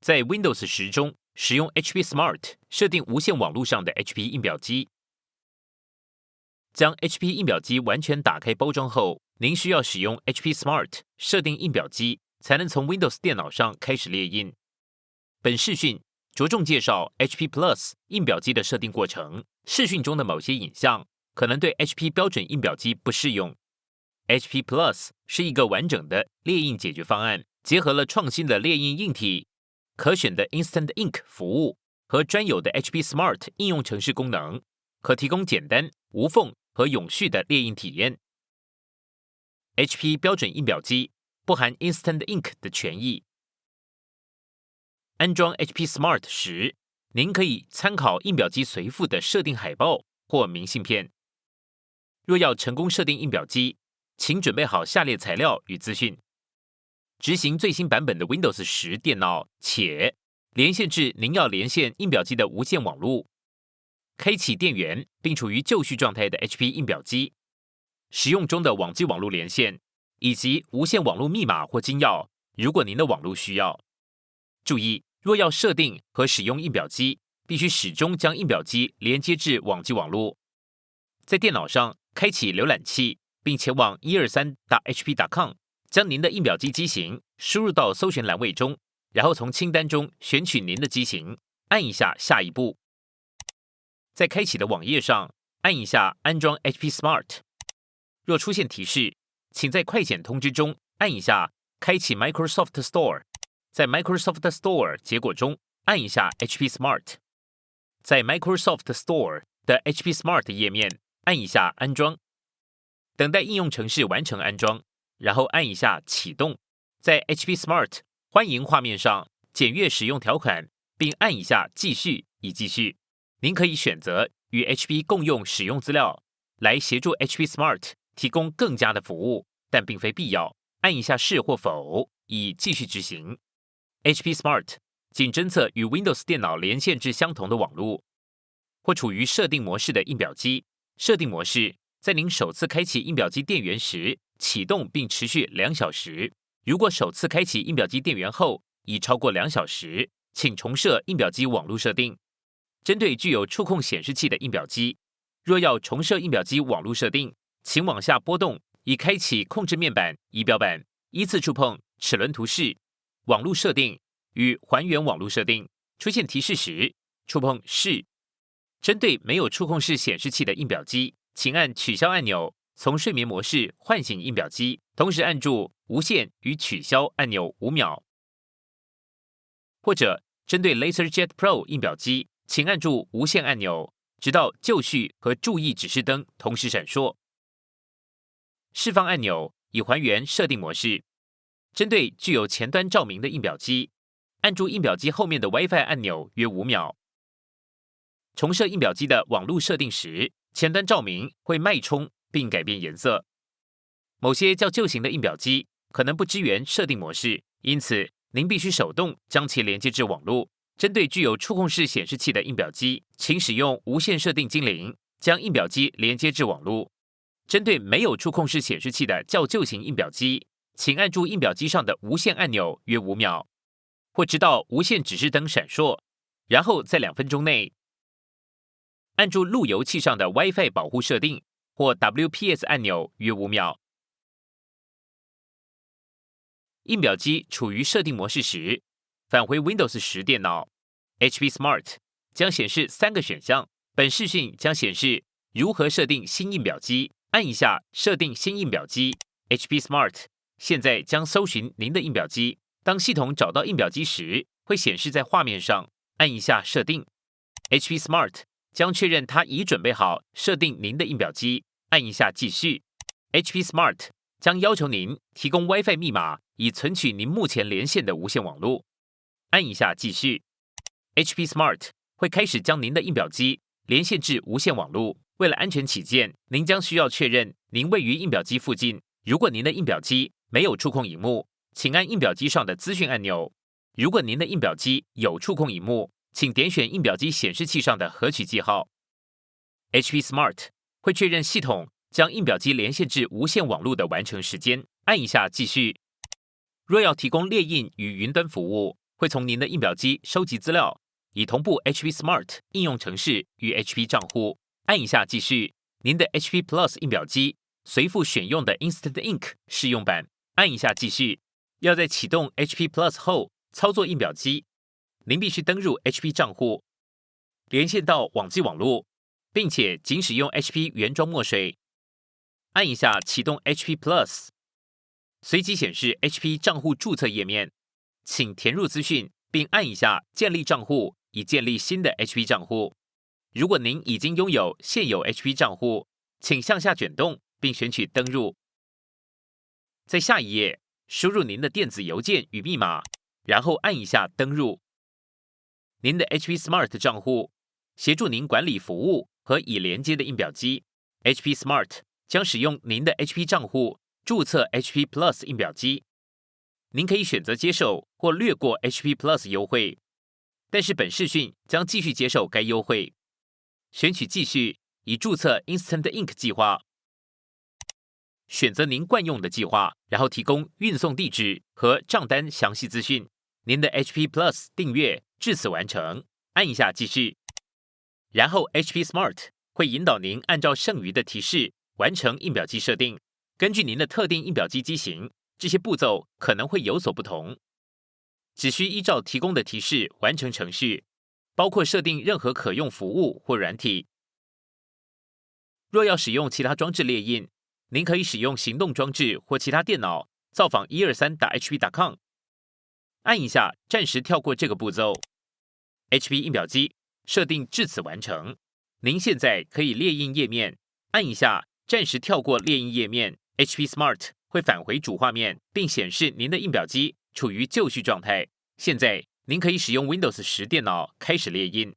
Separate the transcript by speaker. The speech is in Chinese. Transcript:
Speaker 1: 在 Windows 10中使用 HP Smart 设定无线网络上的 HP 印表机。将 HP 印表机完全打开包装后，您需要使用 HP Smart 设定印表机，才能从 Windows 电脑上开始列印。本视讯着重介绍 HP Plus 印表机的设定过程，视讯中的某些影像可能对 HP 标准印表机不适用。HP Plus 是一个完整的列印解决方案，结合了创新的列印硬体、可选的 Instant Ink 服务和专有的 HP Smart 应用程式功能，可提供简单、无缝和永续的列印体验。HP 标准印表机不含 Instant Ink 的权益。安装 HP Smart 时，您可以参考印表机随附的设定海报或明信片。若要成功设定印表机，请准备好下列材料与资讯：执行最新版本的 Windows 10电脑，且连线至您要连线印表机的无线网络，开启电源并处于就绪状态的 HP 印表机，使用中的网际网络连线，以及无线网络密码或金钥，如果您的网络需要。注意，若要设定和使用印表机，必须始终将印表机连接至网际网络。在电脑上开启浏览器，并前往123.hp.com， 将您的印表机机型输入到搜寻栏位中，然后从清单中选取您的机型，按一下下一步。在开启的网页上，按一下安装 HP Smart。若出现提示，请在快捷通知中按一下开启 Microsoft Store。在 Microsoft Store 结果中按一下 HP Smart。在 Microsoft Store 的 HP Smart 页面按一下安装。等待应用程式完成安装，然后按一下启动。在 HP Smart 欢迎画面上检阅使用条款，并按一下继续以继续。您可以选择与 HP 共用使用资料，来协助 HP Smart 提供更佳的服务，但并非必要。按一下是或否以继续执行。HP Smart 仅侦测与 Windows 电脑连线至相同的网络，或处于设定模式的印表机。设定模式在您首次开启印表机电源时启动并持续2小时。如果首次开启印表机电源后已超过2小时，请重设印表机网络设定。针对具有触控显示器的印表机，若要重设印表机网络设定，请往下拨动以开启控制面板、仪表板，依次触碰齿轮图示、网络设定与还原网络设定。出现提示时，触碰是。针对没有触控式显示器的印表机，请按取消按钮，从睡眠模式唤醒印表机，同时按住无线与取消按钮5秒。或者针对 LaserJet Pro 印表机，请按住无线按钮，直到就绪和注意指示灯同时闪烁。释放按钮以还原设定模式。针对具有前端照明的印表机，按住印表机后面的 WiFi 按钮约5秒。重设印表机的网络设定时，前端照明会脉冲并改变颜色。某些较旧型的印表机可能不支援设定模式，因此您必须手动将其连接至网络。针对具有触控式显示器的印表机，请使用无线设定精灵将印表机连接至网络。针对没有触控式显示器的较旧型印表机，请按住印表机上的无线按钮约5秒，或直到无线指示灯闪烁，然后在2分钟内按住路由器上的 WiFi 保护设定或 WPS 按钮约5秒。印表机处于设定模式时，返回 Windows 10电脑 ，HP Smart 将显示3个选项。本视讯将显示如何设定新印表机，按一下设定新印表机。HP Smart 现在将搜寻您的印表机，当系统找到印表机时，会显示在画面上，按一下设定。HP Smart 将确认它已准备好设定您的印表机，按一下继续。HP Smart 将要求您提供 WiFi 密码，以存取您目前连线的无线网络。按一下继续。HP Smart 会开始将您的印表机连线至无线网络。为了安全起见，您将需要确认您位于印表机附近。如果您的印表机没有触控萤幕，请按印表机上的资讯按钮。如果您的印表机有触控萤幕，请点选印表机显示器上的核取记号。HP Smart 会确认系统将印表机连线至无线网络的完成时间，按一下继续。若要提供列印与云端服务，会从您的印表机收集资料，以同步 HP Smart 应用程式与 HP 账户。按一下继续，您的 HP Plus 印表机随附选用的 Instant Ink 试用版。按一下继续，要在启动 HP Plus 后操作印表机，您必须登入 HP 账户，连线到网际网络，并且仅使用 HP 原装墨水。按一下启动 HP Plus， 随即显示 HP 账户注册页面，请填入资讯，并按一下建立账户，以建立新的 HP 账户。如果您已经拥有现有 HP 账户，请向下卷动并选取登入。在下一页，输入您的电子邮件与密码，然后按一下登入。您的 HP Smart 账户协助您管理服务和已连接的印表机。HP Smart 将使用您的 HP 账户注册 HP Plus 印表机。您可以选择接受或略过 HP Plus 优惠，但是本视讯将继续接受该优惠。选取继续，以注册 Instant Ink 计划。选择您惯用的计划，然后提供运送地址和账单详细资讯。您的 HP Plus 订阅至此完成，按一下继续。然后 HP Smart 会引导您按照剩余的提示完成印表机设定。根据您的特定印表机机型，这些步骤可能会有所不同。只需依照提供的提示完成程序，包括设定任何可用服务或软体。若要使用其他装置列印，您可以使用行动装置或其他电脑造访123.hp.com。按一下暂时跳过这个步骤。HP 印表机设定至此完成。您现在可以列印页面，按一下暂时跳过列印页面。HP Smart 会返回主画面，并显示您的印表机处于就绪状态。现在您可以使用 Windows 10电脑开始列印。